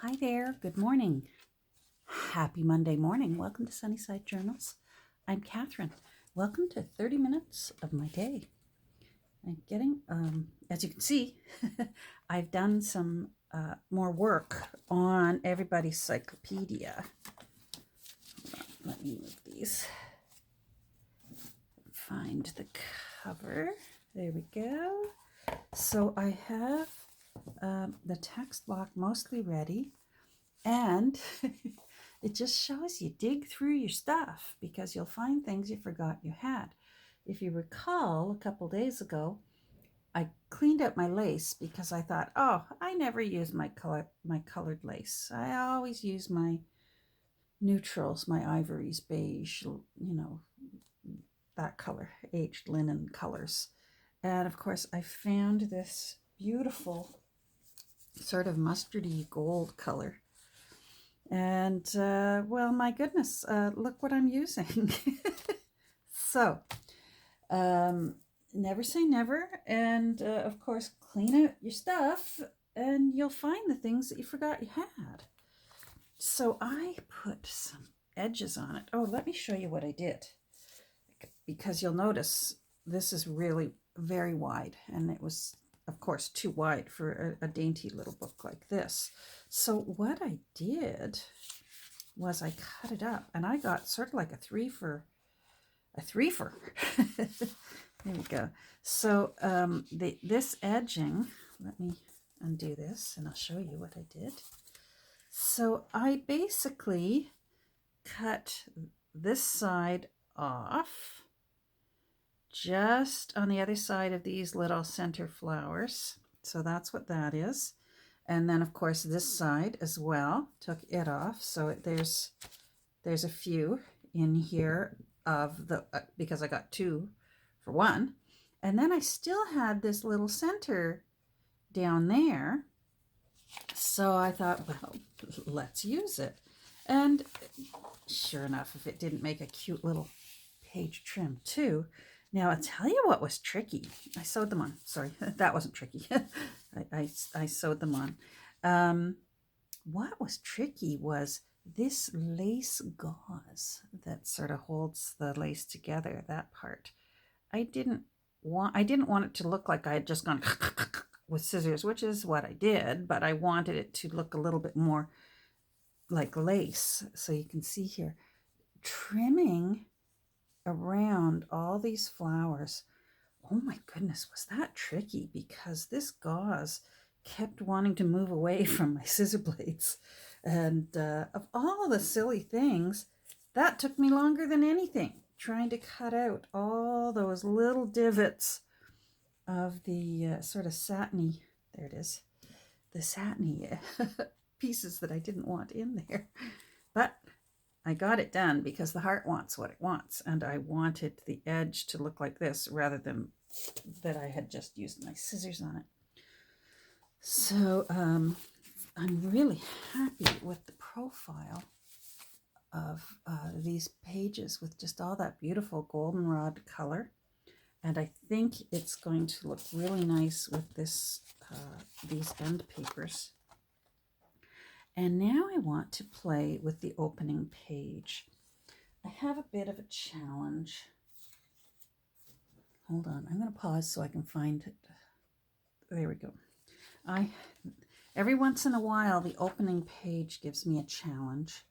Hi there, good morning. Happy Monday morning. Welcome to Sunnyside Journals. I'm Catherine. Welcome to 30 minutes of my day. I'm getting, as you can see, I've done some more work on everybody's Cyclopedia. Let me move these. Find the cover. There we go. So I have the text block mostly ready, and it just shows you dig through your stuff because you'll find things you forgot you had. If you recall, a couple days ago, I cleaned up my lace because I thought, oh, I never use my colored lace. I always use my neutrals, my ivories, beige, that color, aged linen colors. And of course, I found this beautiful sort of mustardy gold color. And, well, my goodness, look what I'm using. So, never say never. And, of course, clean out your stuff and you'll find the things that you forgot you had. So I put some edges on it. Oh, let me show you what I did. Because you'll notice this is really very wide, and it was, of course, too wide for a dainty little book like this. So what I did was I cut it up, and I got sort of like a threefer. There we go. So this edging, let me undo this, and I'll show you what I did. So I basically cut this side off, just on the other side of these little center flowers. So that's what that is. And then of course this side as well, took it off. So there's a few in here of the, because I got 2 for 1. And then I still had this little center down there. So I thought, well, let's use it. And sure enough, if it didn't make a cute little page trim too. Now, I'll tell you what was tricky. I sewed them on. Sorry, that wasn't tricky. I sewed them on. What was tricky was this lace gauze that sort of holds the lace together, that part. I didn't want it to look like I had just gone with scissors, which is what I did, but I wanted it to look a little bit more like lace. So you can see here, trimming around all these flowers. Oh my goodness, was that tricky, because this gauze kept wanting to move away from my scissor blades. And of all the silly things, that took me longer than anything, trying to cut out all those little divots of the sort of satiny, there it is, the satiny pieces that I didn't want in there. But I got it done because the heart wants what it wants, and I wanted the edge to look like this rather than that I had just used my scissors on it. So I'm really happy with the profile of these pages with just all that beautiful goldenrod color, and I think it's going to look really nice with this these end papers. And now I want to play with the opening page. I have a bit of a challenge. Hold on, I'm going to pause so I can find it. There we go. Every once in a while, the opening page gives me a challenge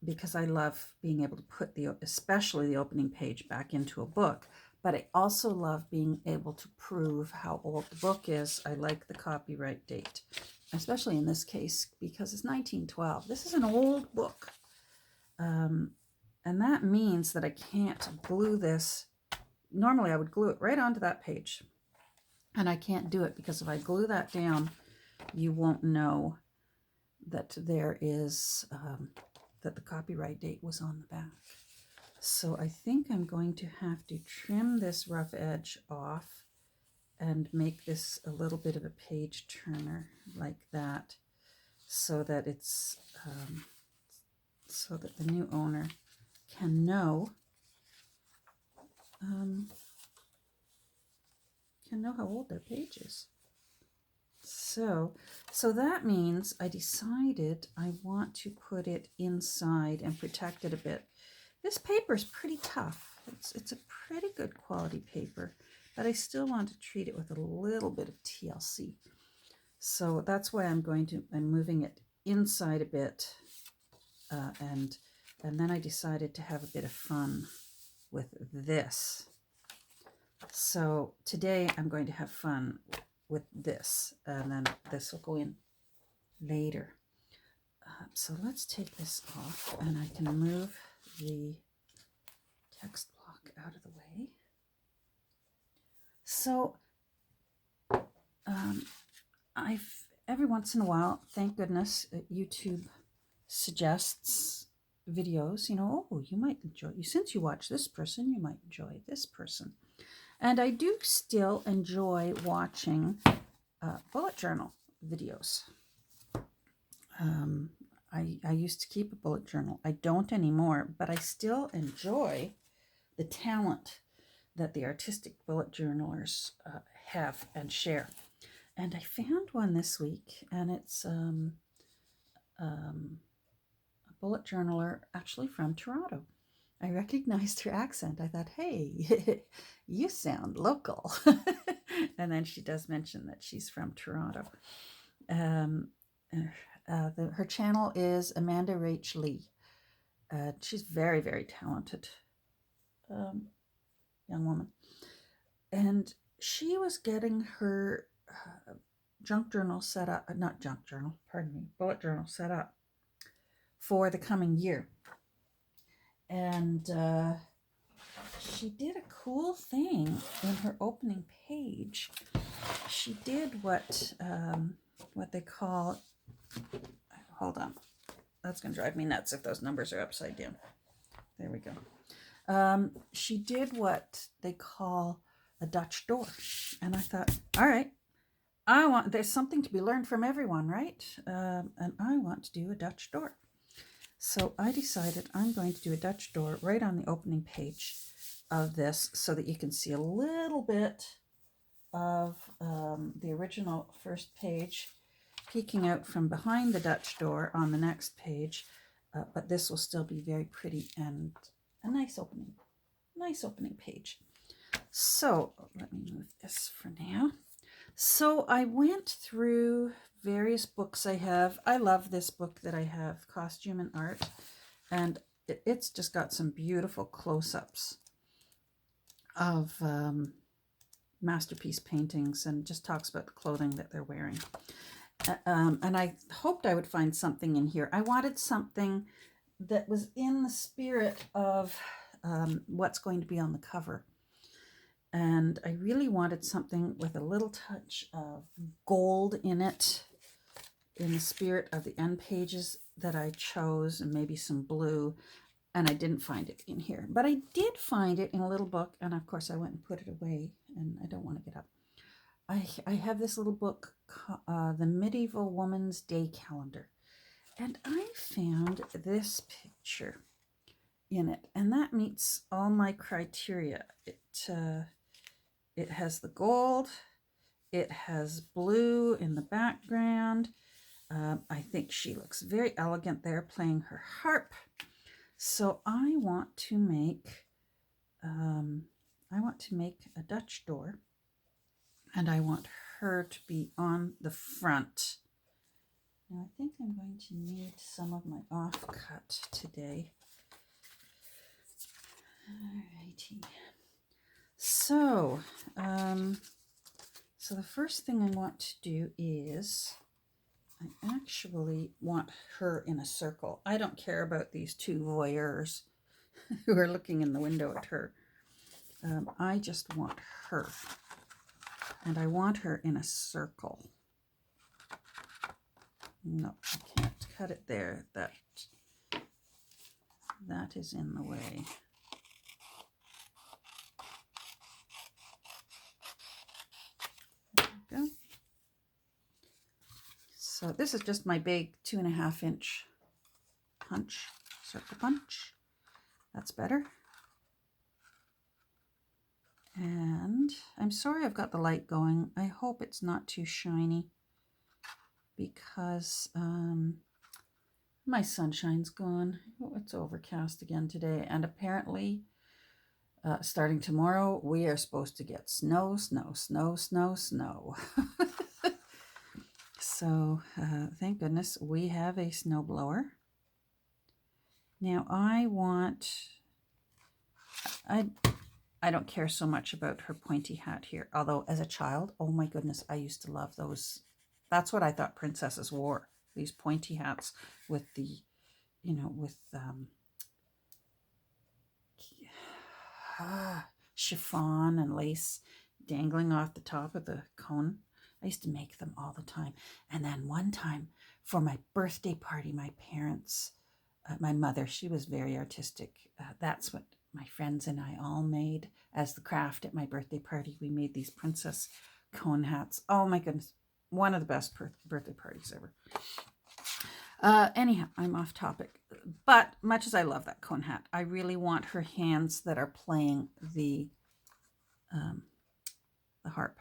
because I love being able to put especially the opening page back into a book. But I also love being able to prove how old the book is. I like the copyright date, especially in this case, because it's 1912. This is an old book. And that means that I can't glue this. Normally, I would glue it right onto that page. And I can't do it because if I glue that down, you won't know that there is, that the copyright date was on the back. So I think I'm going to have to trim this rough edge off and make this a little bit of a page turner like that, so that it's so that the new owner can know how old their page is. So that means I decided I want to put it inside and protect it a bit. This paper is pretty tough. It's a pretty good quality paper, but I still want to treat it with a little bit of TLC. So that's why I'm moving it inside a bit, and then I decided to have a bit of fun with this. So today I'm going to have fun with this, and then this will go in later. So let's take this off, and I can move the text block out of the way. So every once in a while, thank goodness, YouTube suggests videos. You know, oh, you might enjoy, since you watch this person, you might enjoy this person. And I do still enjoy watching bullet journal videos. I used to keep a bullet journal. I don't anymore, but I still enjoy the talent that the artistic bullet journalers have and share. And I found one this week, and it's a bullet journaler actually from Toronto. I recognized her accent. I thought, hey, you sound local. And then she does mention that she's from Toronto. Her channel is Amanda Rach Lee. She's very, very talented young woman. And she was getting her bullet journal set up for the coming year. And she did a cool thing in her opening page. She did what they call, hold on, that's going to drive me nuts if those numbers are upside down. There we go. She did what they call a Dutch door. And I thought, all right, there's something to be learned from everyone, right? And I want to do a Dutch door. So I decided I'm going to do a Dutch door right on the opening page of this so that you can see a little bit of the original first page peeking out from behind the Dutch door on the next page. But this will still be very pretty and a nice opening page. So let me move this for now. So I went through various books I have. I love this book that I have, Costume and Art, and it's just got some beautiful close-ups of masterpiece paintings and just talks about the clothing that they're wearing. And I hoped I would find something in here. I wanted something that was in the spirit of what's going to be on the cover. And I really wanted something with a little touch of gold in it, in the spirit of the end pages that I chose, and maybe some blue. And I didn't find it in here. But I did find it in a little book, and of course I went and put it away, and I don't want to get up. I have this little book, The Medieval Woman's Day Calendar. And I found this picture in it, and that meets all my criteria. It has the gold, it has blue in the background. I think she looks very elegant there playing her harp. So I want to make a Dutch door, and I want her to be on the front. Now I think I'm going to need some of my offcut today. Alrighty. So, so the first thing I want to do is I actually want her in a circle. I don't care about these two voyeurs who are looking in the window at her. I just want her. And I want her in a circle. No, I can't cut it there. That is in the way. Go. So this is just my big 2.5 inch punch, circle punch. That's better. And I'm sorry I've got the light going. I hope it's not too shiny. because my sunshine's gone. Oh, it's overcast again today, and apparently starting tomorrow we are supposed to get snow. So thank goodness we have a snowblower. Now I don't care so much about her pointy hat here, although as a child, oh my goodness, I used to love those. That's what I thought princesses wore, these pointy hats with the, with chiffon and lace dangling off the top of the cone. I used to make them all the time. And then one time for my birthday party, my parents, my mother, she was very artistic. That's what my friends and I all made as the craft at my birthday party. We made these princess cone hats. Oh my goodness. One of the best birthday parties ever. Anyhow, I'm off topic. But much as I love that cone hat, I really want her hands that are playing the harp.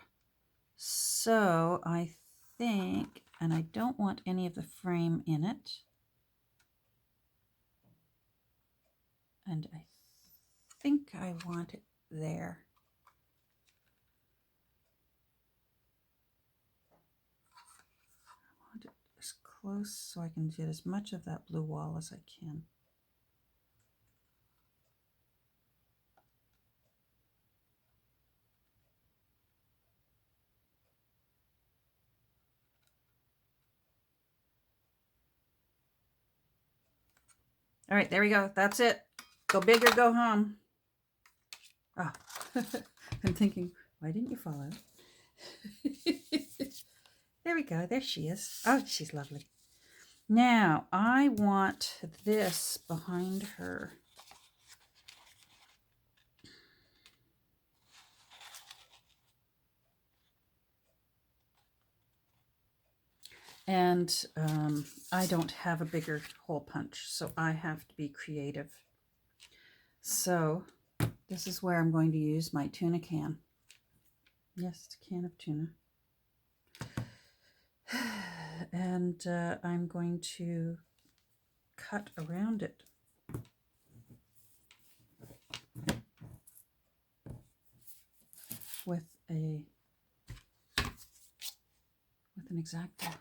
So I think, and I don't want any of the frame in it. And I think I want it there. I want it as close so I can get as much of that blue wall as I can. All right, there we go. That's it. Go big or go home. Oh, I'm thinking, why didn't you fall out? There we go. There she is. Oh, she's lovely. Now, I want this behind her. And I don't have a bigger hole punch, so I have to be creative. So this is where I'm going to use my tuna can. Yes, it's a can of tuna. And I'm going to cut around it. With an X-Acto.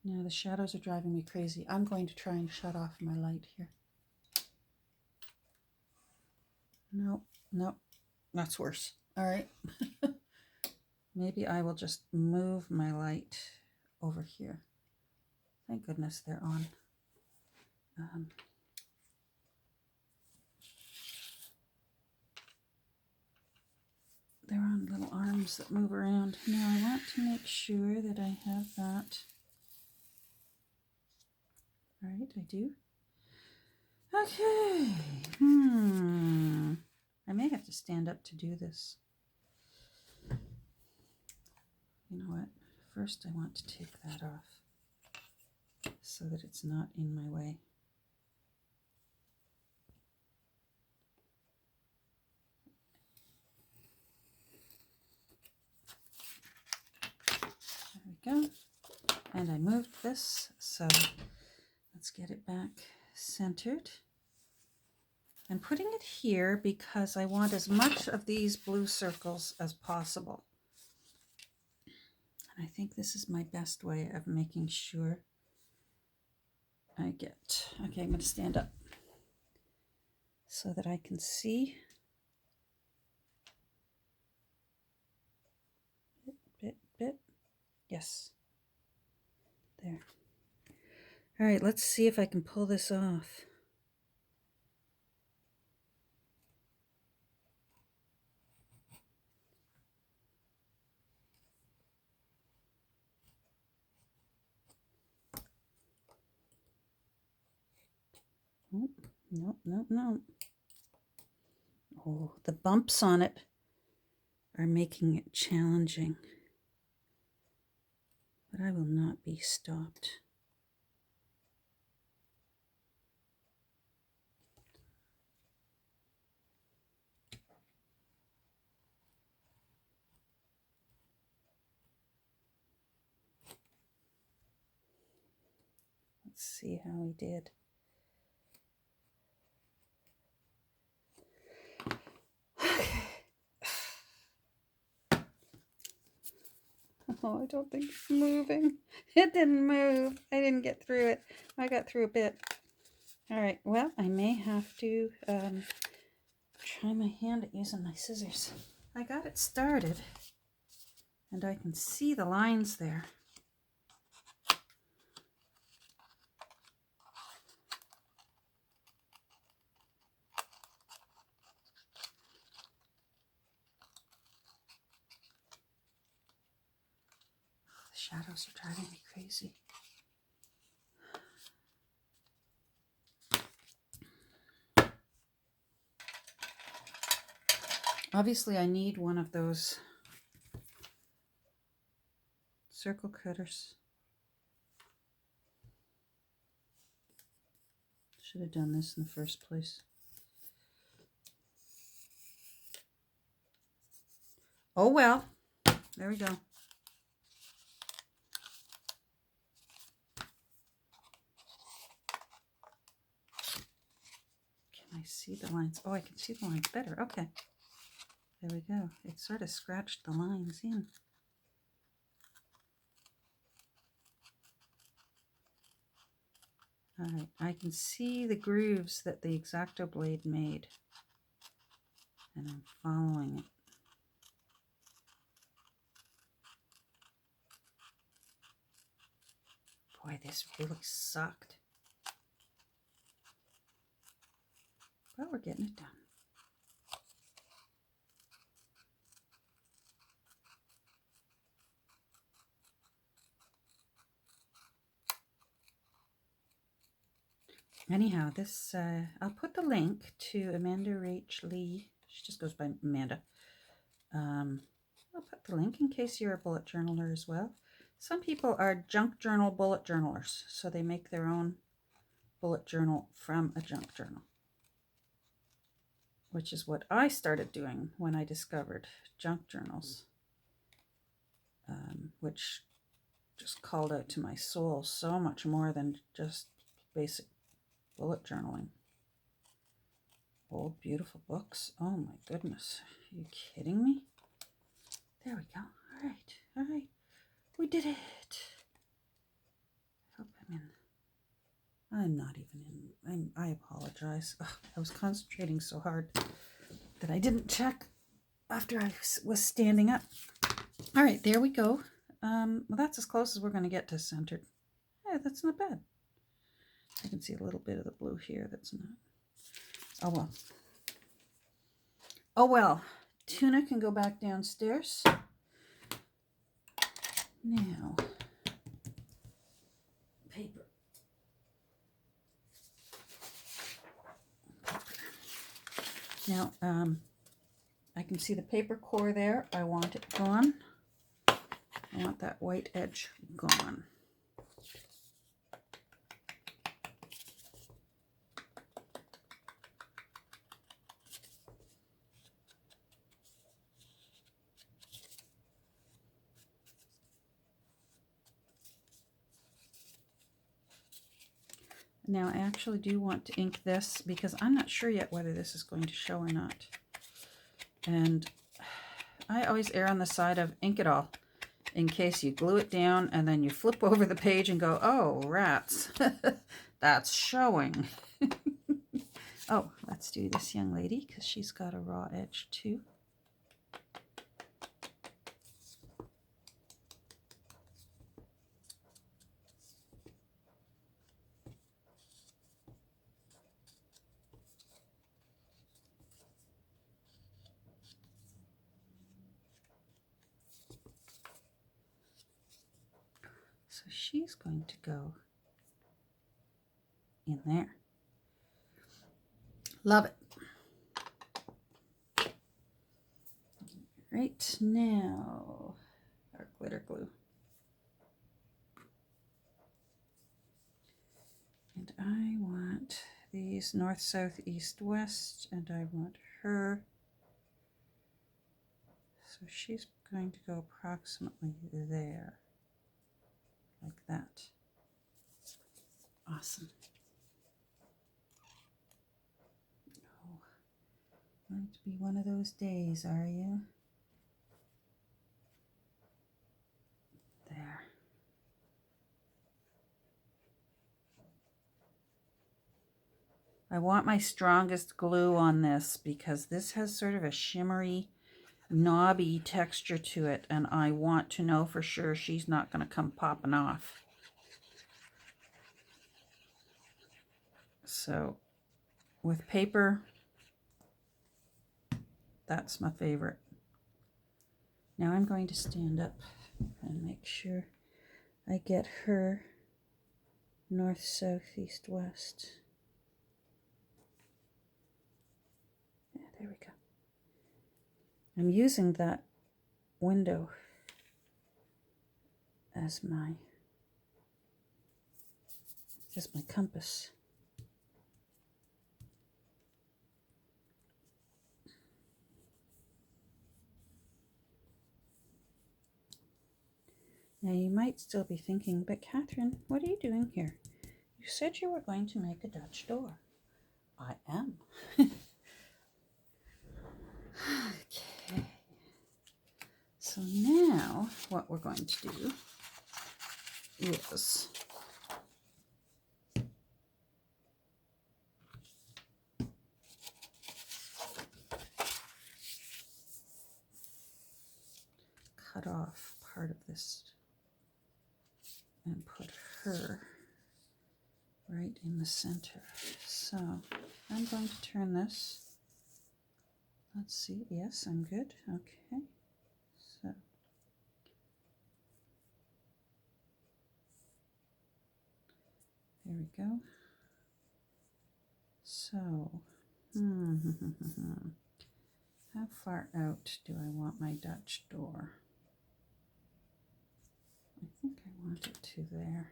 Now the shadows are driving me crazy. I'm going to try and shut off my light here. Nope, that's worse. All right. Maybe I will just move my light over here. Thank goodness they're on. They're on little arms that move around. Now I want to make sure that I have that. All right, I do. Okay. I may have to stand up to do this. You know what? First I want to take that off so that it's not in my way. There we go. And I moved this, so let's get it back centered. I'm putting it here because I want as much of these blue circles as possible. And I think this is my best way of making sure I get, okay, I'm going to stand up so that I can see. Bit. Yes. There. All right, let's see if I can pull this off. Nope. Oh, the bumps on it are making it challenging. But I will not be stopped. Let's see how we did. Oh, I don't think it's moving. It didn't move. I didn't get through it. I got through a bit. All right, well, I may have to try my hand at using my scissors. I got it started, and I can see the lines there. The shadows are driving me crazy. Obviously, I need one of those circle cutters. Should have done this in the first place. Oh well, there we go. Can I see the lines? Oh, I can see the lines better. Okay, there we go. It sort of scratched the lines in. All right, I can see the grooves that the X-Acto blade made, and I'm following it. Boy, this really sucked. But we're getting it done. Anyhow, this I'll put the link to Amanda Rach Lee. She just goes by Amanda. I'll put the link in case you're a bullet journaler as well. Some people are junk journal bullet journalers, so they make their own bullet journal from a junk journal, which is what I started doing when I discovered junk journals, which just called out to my soul so much more than just basic bullet journaling. Old beautiful books. Oh my goodness. Are you kidding me? There we go. All right. We did it. I hope I'm not even in. I apologize. Ugh, I was concentrating so hard that I didn't check after I was standing up. All right, there we go. Well, that's as close as we're going to get to centered. Yeah, that's not bad. I can see a little bit of the blue here. That's not. Oh well. Oh well. Tuna can go back downstairs. Now, paper. Now, I can see the paper core there. I want it gone. I want that white edge gone. Now I actually do want to ink this because I'm not sure yet whether this is going to show or not. And I always err on the side of ink it all in case you glue it down and then you flip over the page and go, oh, rats, that's showing. Oh, let's do this young lady because she's got a raw edge too. So she's going to go in there. Love it. Right now, our glitter glue. And I want these north, south, east, west, and I want her. So she's going to go approximately there, like that. Awesome. Oh, going to be one of those days, are you? There. I want my strongest glue on this because this has sort of a shimmery, knobby texture to it, and I want to know for sure she's not going to come popping off. So with paper, that's my favorite. Now I'm going to stand up and make sure I get her north, south, east, west. Yeah, there we go. I'm using that window as my compass. Now you might still be thinking, but Catherine, what are you doing here? You said you were going to make a Dutch door. I am. Okay. So now what we're going to do is cut off part of this and put her right in the center. So I'm going to turn this. Let's see. Yes, I'm good. Okay. So there we go. So how far out do I want my Dutch door? I think I want it to there.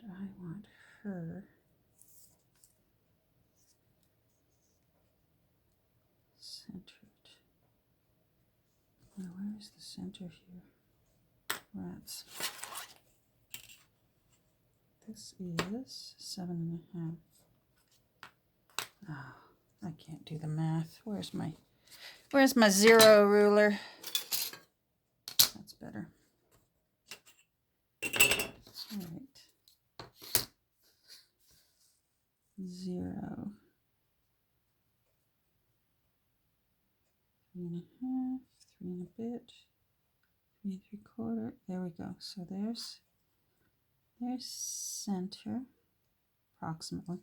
And I want her centered. Now, where is the center here? Rats. This is 7.5. Oh, I can't do the math. Where's my zero ruler? That's better. All right. 0. 3.5, 3 and a bit, 3 3/4. There we go. So there's center, approximately.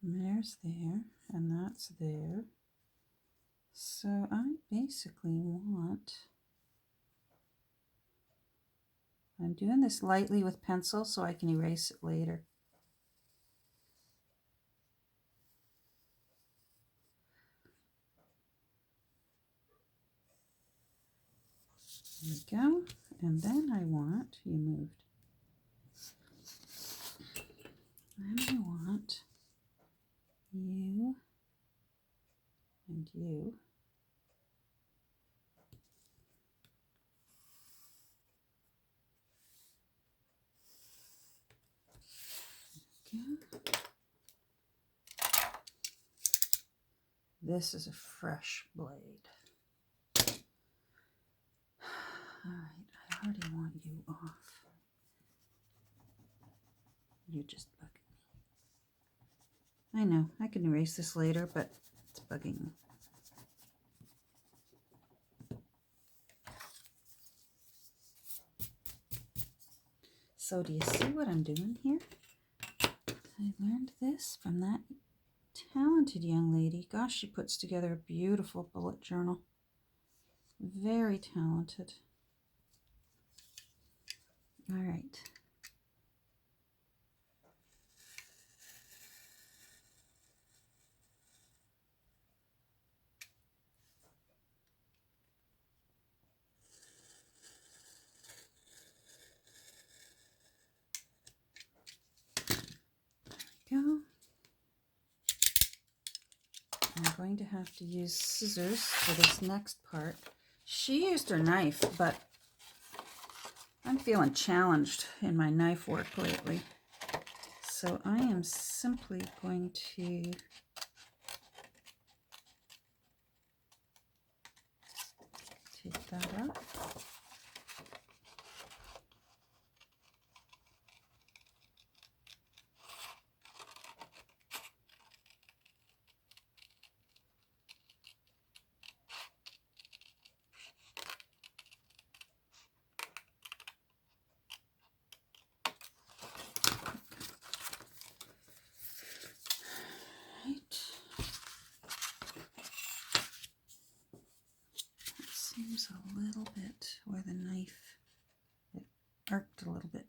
And there's there, and that's there. So I basically want, I'm doing this lightly with pencil so I can erase it later. There we go. And then I want, you moved. Then I want you and you. Okay. This is a fresh blade. All right, I already want you off. You're just bugging me. I know, I can erase this later, but it's bugging me. So do you see what I'm doing here? I learned this from that talented young lady. Gosh, she puts together a beautiful bullet journal. Very talented. All right. There we go. I'm going to have to use scissors for this next part She used her knife, but I'm feeling challenged in my knife work lately. So I am simply going to take that off. Seems a little bit where the knife, it arced a little bit.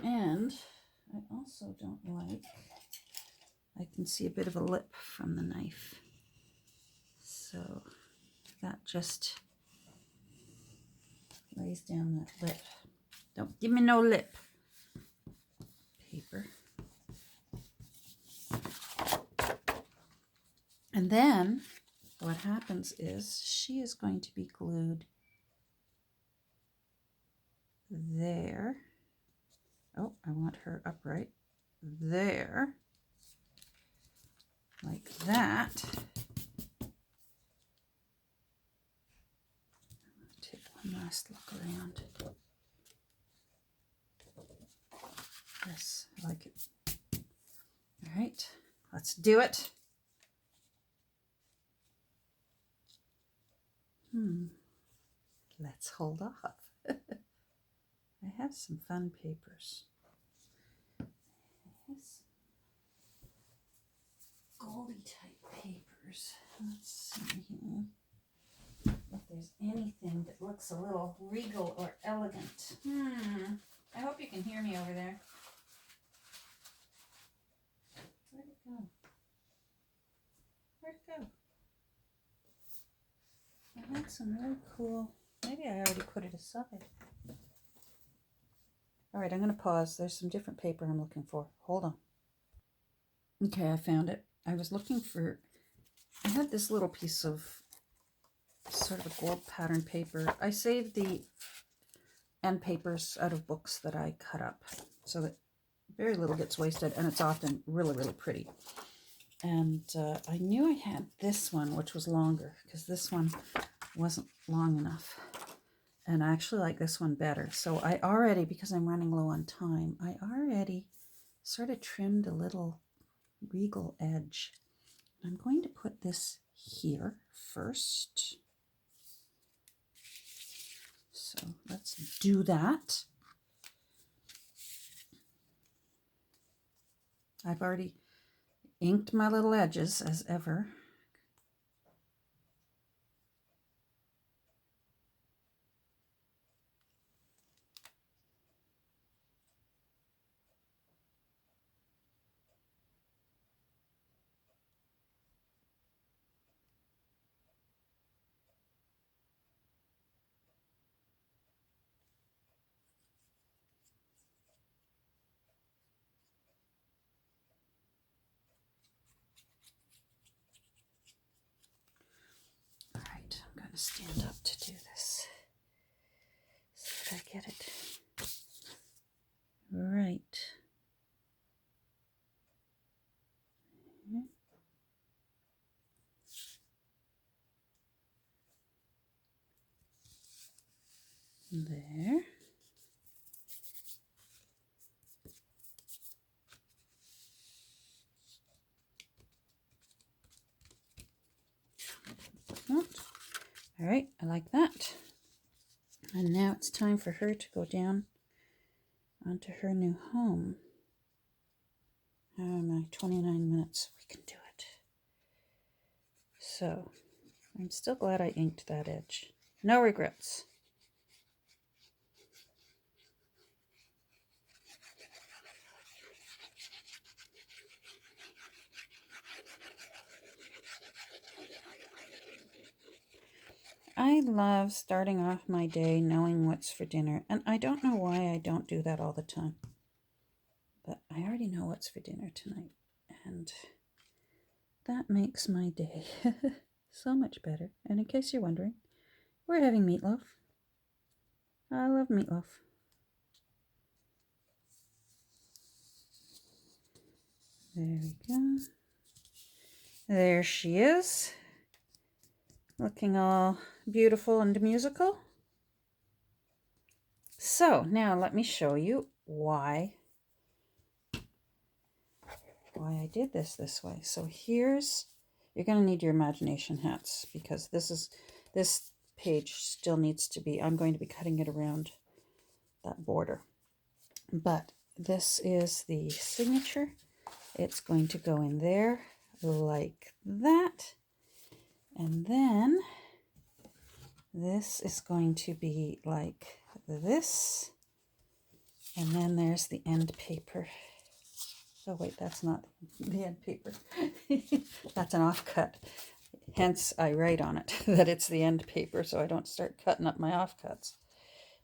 And I also don't like, I can see a bit of a lip from the knife. So that just lays down that lip. Don't give me no lip. Paper. And then what happens is she is going to be glued there. Oh, I want her upright. There. Like that. Take one last look around. Yes, I like it. All right, let's do it. Let's hold off. I have some fun papers. I have some goldy type papers. Let's see here if there's anything that looks a little regal or elegant. I hope you can hear me over there. Where'd it go? Where'd it go? I had some really cool, maybe I already put it aside. All right, I'm going to pause. There's some different paper I'm looking for. Hold on. Okay, I found it. I was looking for, I had this little piece of sort of a gold pattern paper. I saved the end papers out of books that I cut up so that very little gets wasted, and it's often really, really pretty. And I knew I had this one, which was longer, because this one wasn't long enough. And I actually like this one better. So I already, because I'm running low on time, I already sort of trimmed a little regal edge. I'm going to put this here first. So let's do that. I've already inked my little edges as ever. All right, I'm going to stand up to do this so that I get it right. There. All right, I like that. And now it's time for her to go down onto her new home. How am I? 29 minutes. We can do it. So, I'm still glad I inked that edge. No regrets. I love starting off my day knowing what's for dinner, and I don't know why I don't do that all the time. But I already know what's for dinner tonight, and that makes my day so much better. And in case you're wondering, we're having meatloaf. I love meatloaf. There we go. There she is, looking all beautiful and musical. So now let me show you why I did this way. So here's, you're going to need your imagination hats, because this page still needs to be, I'm going to be cutting it around that border. But this is the signature. It's going to go in there like that. And then this is going to be like this. And then there's the end paper. Oh wait, that's not the end paper. That's an offcut. Hence, I write on it that it's the end paper so I don't start cutting up my offcuts.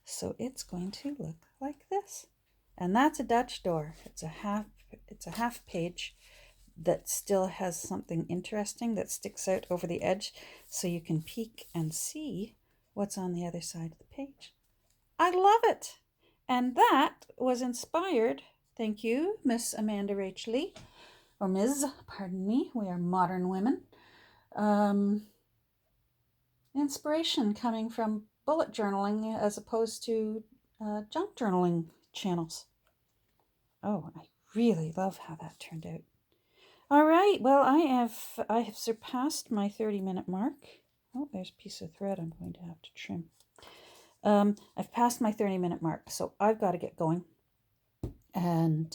So it's going to look like this. And that's a Dutch door. It's a half page that still has something interesting that sticks out over the edge, so you can peek and see what's on the other side of the page. I love it. And that was inspired, thank you, Miss Amanda Rachley, or Ms., pardon me, we are modern women. Inspiration coming from bullet journaling as opposed to junk journaling channels. Oh, I really love how that turned out. All right, well, I have surpassed my 30-minute mark. Oh, there's a piece of thread I'm going to have to trim. I've passed my 30-minute mark, so I've got to get going and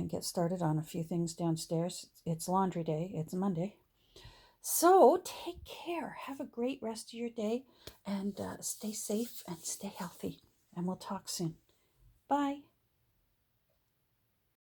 get started on a few things downstairs. It's laundry day. It's Monday. So take care. Have a great rest of your day, and stay safe and stay healthy. And we'll talk soon. Bye.